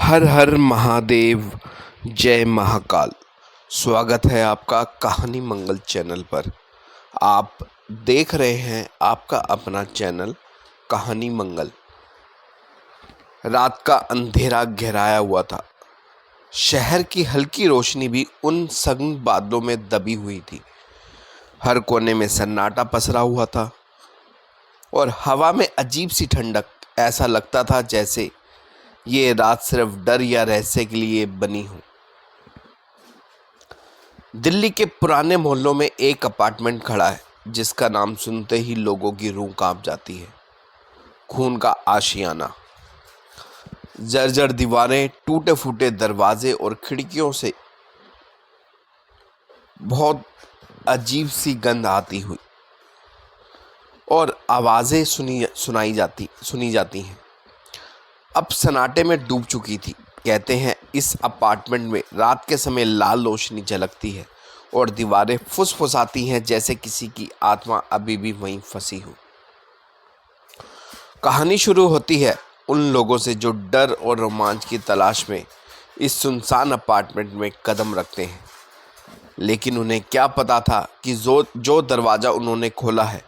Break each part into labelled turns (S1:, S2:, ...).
S1: हर हर महादेव, जय महाकाल। स्वागत है आपका कहानी मंगल चैनल पर। आप देख रहे हैं आपका अपना चैनल कहानी मंगल। रात का अंधेरा गहराया हुआ था। शहर की हल्की रोशनी भी उन संग बादलों में दबी हुई थी। हर कोने में सन्नाटा पसरा हुआ था और हवा में अजीब सी ठंडक। ऐसा लगता था जैसे ये रात सिर्फ डर या रहस्य के लिए बनी हो। दिल्ली के पुराने मोहल्लों में एक अपार्टमेंट खड़ा है जिसका नाम सुनते ही लोगों की रूह कांप जाती है। खून का आशियाना। जर्जर दीवारें, टूटे फूटे दरवाजे और खिड़कियों से बहुत अजीब सी गंध आती हुई और आवाजें सुनी जाती हैं। अब सन्नाटे में डूब चुकी थी। कहते हैं इस अपार्टमेंट में रात के समय लाल रोशनी झलकती है और दीवारें फुसफुसाती हैं जैसे किसी की आत्मा अभी भी वहीं फंसी हो। कहानी शुरू होती है उन लोगों से जो डर और रोमांच की तलाश में इस सुनसान अपार्टमेंट में कदम रखते हैं। लेकिन उन्हें क्या पता था कि जो दरवाज़ा उन्होंने खोला है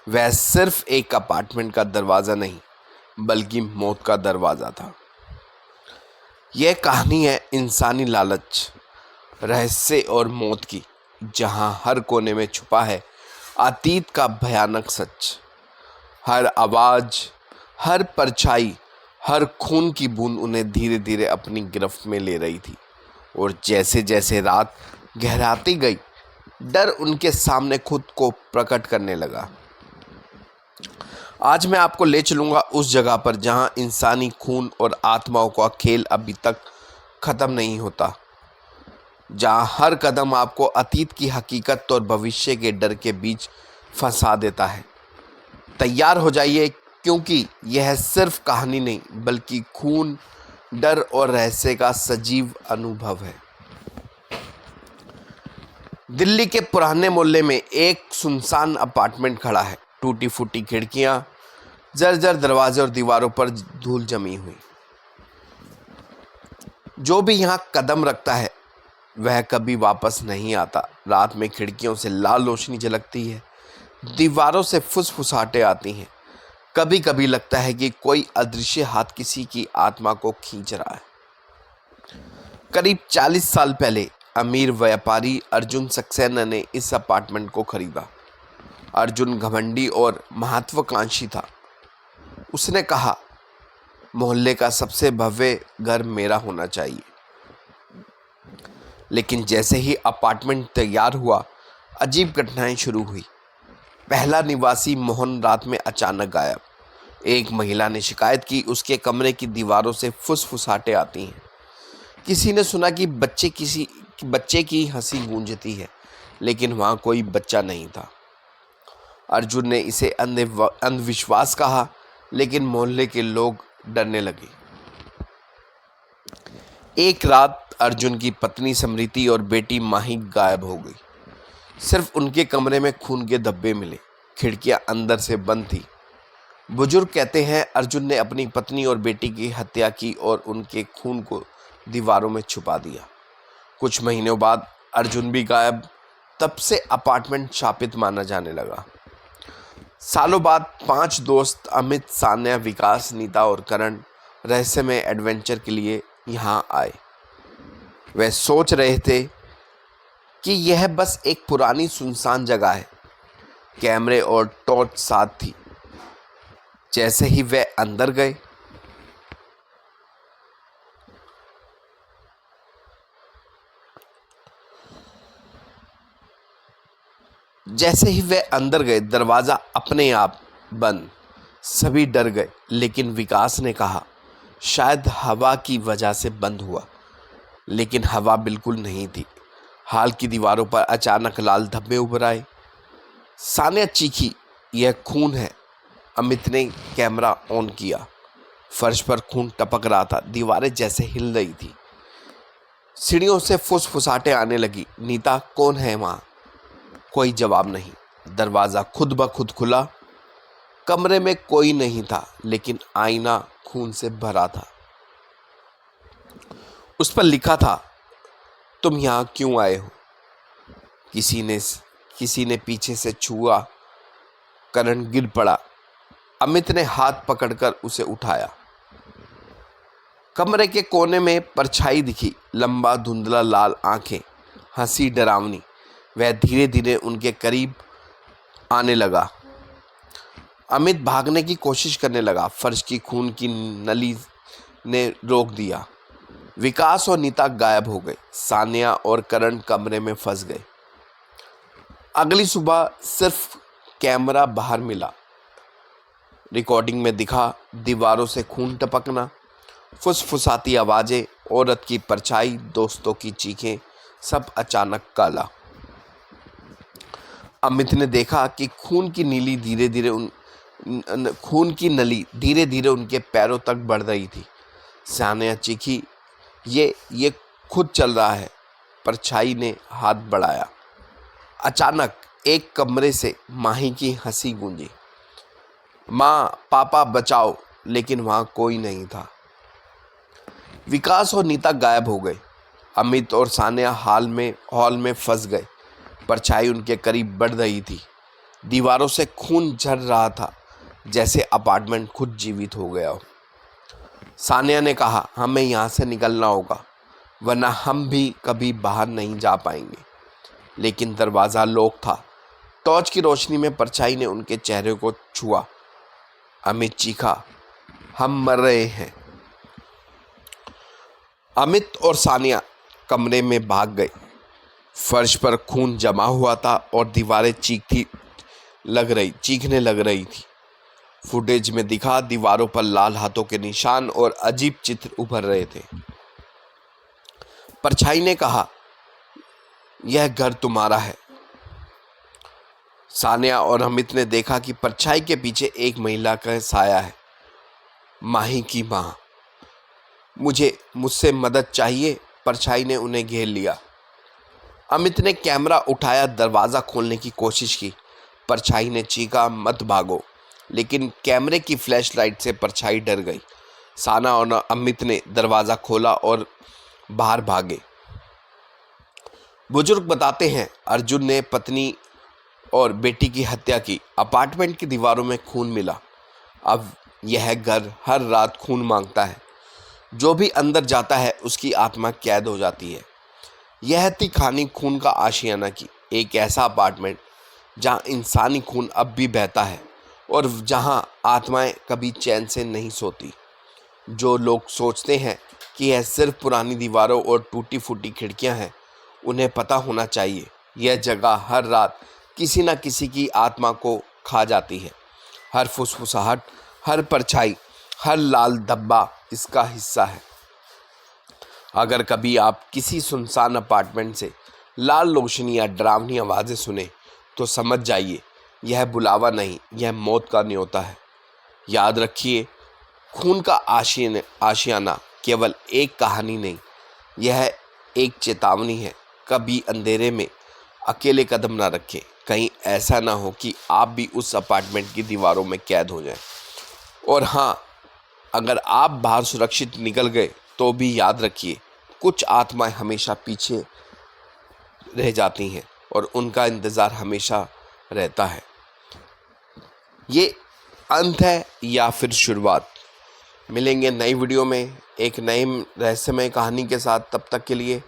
S1: वह सिर्फ एक अपार्टमेंट का दरवाज़ा नहीं बल्कि मौत का दरवाज़ा था। यह कहानी है इंसानी लालच, रहस्य और मौत की, जहां हर कोने में छुपा है अतीत का भयानक सच। हर आवाज़, हर परछाई, हर खून की बूंद उन्हें धीरे धीरे अपनी गिरफ्त में ले रही थी। और जैसे जैसे रात गहराती गई, डर उनके सामने खुद को प्रकट करने लगा। आज मैं आपको ले चलूँगा उस जगह पर जहां इंसानी खून और आत्माओं का खेल अभी तक ख़त्म नहीं होता, जहां हर कदम आपको अतीत की हकीकत और भविष्य के डर के बीच फंसा देता है। तैयार हो जाइए, क्योंकि यह सिर्फ कहानी नहीं बल्कि खून, डर और रहस्य का सजीव अनुभव है। दिल्ली के पुराने मोहल्ले में एक सुनसान अपार्टमेंट खड़ा है। टूटी फूटी खिड़कियां, जर्जर दरवाजे और दीवारों पर धूल जमी हुई। जो भी यहाँ कदम रखता है वह कभी वापस नहीं आता। रात में खिड़कियों से लाल रोशनी झलकती है, दीवारों से फुसफुसाहटें आती हैं। कभी कभी लगता है कि कोई अदृश्य हाथ किसी की आत्मा को खींच रहा है। करीब 40 साल पहले अमीर व्यापारी अर्जुन सक्सेना ने इस अपार्टमेंट को खरीदा। अर्जुन घमंडी और महत्वाकांक्षी था। उसने कहा, मोहल्ले का सबसे भव्य घर मेरा होना चाहिए। लेकिन जैसे ही अपार्टमेंट तैयार हुआ, अजीब घटनाएं शुरू हुई। पहला निवासी मोहन रात में अचानक गायब। एक महिला ने शिकायत की, उसके कमरे की दीवारों से फुसफुसाहटें आती हैं। किसी ने सुना कि बच्चे की हंसी गूंजती है, लेकिन वहाँ कोई बच्चा नहीं था। अर्जुन ने इसे अंधविश्वास कहा, लेकिन मोहल्ले के लोग डरने लगे। एक रात अर्जुन की पत्नी समृति और बेटी माही गायब हो गई। सिर्फ उनके कमरे में खून के धब्बे मिले। खिड़कियां अंदर से बंद थी। बुजुर्ग कहते हैं अर्जुन ने अपनी पत्नी और बेटी की हत्या की और उनके खून को दीवारों में छुपा दिया। कुछ महीनों बाद अर्जुन भी गायब। तब से अपार्टमेंट शापित माना जाने लगा। सालों बाद 5 दोस्त अमित, सान्या, विकास, नीता और करण रहस्यमय एडवेंचर के लिए यहाँ आए। वे सोच रहे थे कि यह बस एक पुरानी सुनसान जगह है। कैमरे और टॉर्च साथ थी। जैसे ही वे अंदर गए, दरवाजा अपने आप बंद। सभी डर गए, लेकिन विकास ने कहा, शायद हवा की वजह से बंद हुआ। लेकिन हवा बिल्कुल नहीं थी। हाल की दीवारों पर अचानक लाल धब्बे उभर आए। सान्या चीखी, यह खून है। अमित ने कैमरा ऑन किया। फर्श पर खून टपक रहा था। दीवारें जैसे हिल रही थी। सीढ़ियों से फुसफुसाहटें आने लगी। नीता, कौन है वहाँ? कोई जवाब नहीं। दरवाज़ा खुद ब खुद खुला। कमरे में कोई नहीं था, लेकिन आईना खून से भरा था। उस पर लिखा था, तुम यहाँ क्यों आए हो? किसी ने पीछे से छुआ। करण गिर पड़ा। अमित ने हाथ पकड़कर उसे उठाया। कमरे के कोने में परछाई दिखी, लंबा धुंधला लाल आंखें, हंसी डरावनी। वह धीरे धीरे उनके करीब आने लगा। अमित भागने की कोशिश करने लगा। फर्श की खून की नली ने रोक दिया। विकास और नीता गायब हो गए। सानिया और करण कमरे में फंस गए। अगली सुबह सिर्फ कैमरा बाहर मिला। रिकॉर्डिंग में दिखा दीवारों से खून टपकना, फुसफुसाती आवाजें, औरत की परछाई, दोस्तों की चीखें, सब अचानक काला। अमित ने देखा कि खून की नली धीरे धीरे उनके पैरों तक बढ़ रही थी। सानिया चीखी, ये खुद चल रहा है। परछाई ने हाथ बढ़ाया। अचानक एक कमरे से माही की हंसी गूंजी, माँ, पापा बचाओ। लेकिन वहां कोई नहीं था। विकास और नीता गायब हो गए। अमित और सानिया हॉल में फंस गए। परछाई उनके करीब बढ़ रही थी। दीवारों से खून झर रहा था, जैसे अपार्टमेंट खुद जीवित हो गया हो। सानिया ने कहा, हमें यहाँ से निकलना होगा, वरना हम भी कभी बाहर नहीं जा पाएंगे। लेकिन दरवाज़ा लॉक था। टॉर्च की रोशनी में परछाई ने उनके चेहरे को छुआ। अमित चीखा, हम मर रहे हैं। अमित और सानिया कमरे में भाग गए। फर्श पर खून जमा हुआ था और दीवारें चीखने लग रही थी। फुटेज में दिखा दीवारों पर लाल हाथों के निशान और अजीब चित्र उभर रहे थे। परछाई ने कहा, यह घर तुम्हारा है। सानिया और अमित ने देखा कि परछाई के पीछे एक महिला का साया है, माही की मां। मुझसे मदद चाहिए। परछाई ने उन्हें घेर लिया। अमित ने कैमरा उठाया, दरवाज़ा खोलने की कोशिश की। परछाई ने चीखा, मत भागो। लेकिन कैमरे की फ्लैशलाइट से परछाई डर गई। साना और अमित ने दरवाज़ा खोला और बाहर भागे। बुजुर्ग बताते हैं, अर्जुन ने पत्नी और बेटी की हत्या की। अपार्टमेंट की दीवारों में खून मिला। अब यह घर हर रात खून मांगता है। जो भी अंदर जाता है उसकी आत्मा कैद हो जाती है। यह थी कहानी खून का आशियाना की। एक ऐसा अपार्टमेंट जहां इंसानी खून अब भी बहता है और जहां आत्माएं कभी चैन से नहीं सोती। जो लोग सोचते हैं कि यह सिर्फ पुरानी दीवारों और टूटी फूटी खिड़कियां हैं, उन्हें पता होना चाहिए यह जगह हर रात किसी न किसी की आत्मा को खा जाती है। हर फुसफुसाहट, हर परछाई, हर लाल धब्बा इसका हिस्सा है। अगर कभी आप किसी सुनसान अपार्टमेंट से लाल रोशनी या डरावनी आवाज़ें सुने तो समझ जाइए यह बुलावा नहीं, यह मौत का न्योता है। याद रखिए, खून का आशियाना केवल एक कहानी नहीं, यह एक चेतावनी है। कभी अंधेरे में अकेले कदम ना रखें, कहीं ऐसा ना हो कि आप भी उस अपार्टमेंट की दीवारों में कैद हो जाएं। और हाँ, अगर आप बाहर सुरक्षित निकल गए तो भी याद रखिए, कुछ आत्माएं हमेशा पीछे रह जाती हैं और उनका इंतज़ार हमेशा रहता है। ये अंत है या फिर शुरुआत? मिलेंगे नई वीडियो में एक नई रहस्यमय कहानी के साथ। तब तक के लिए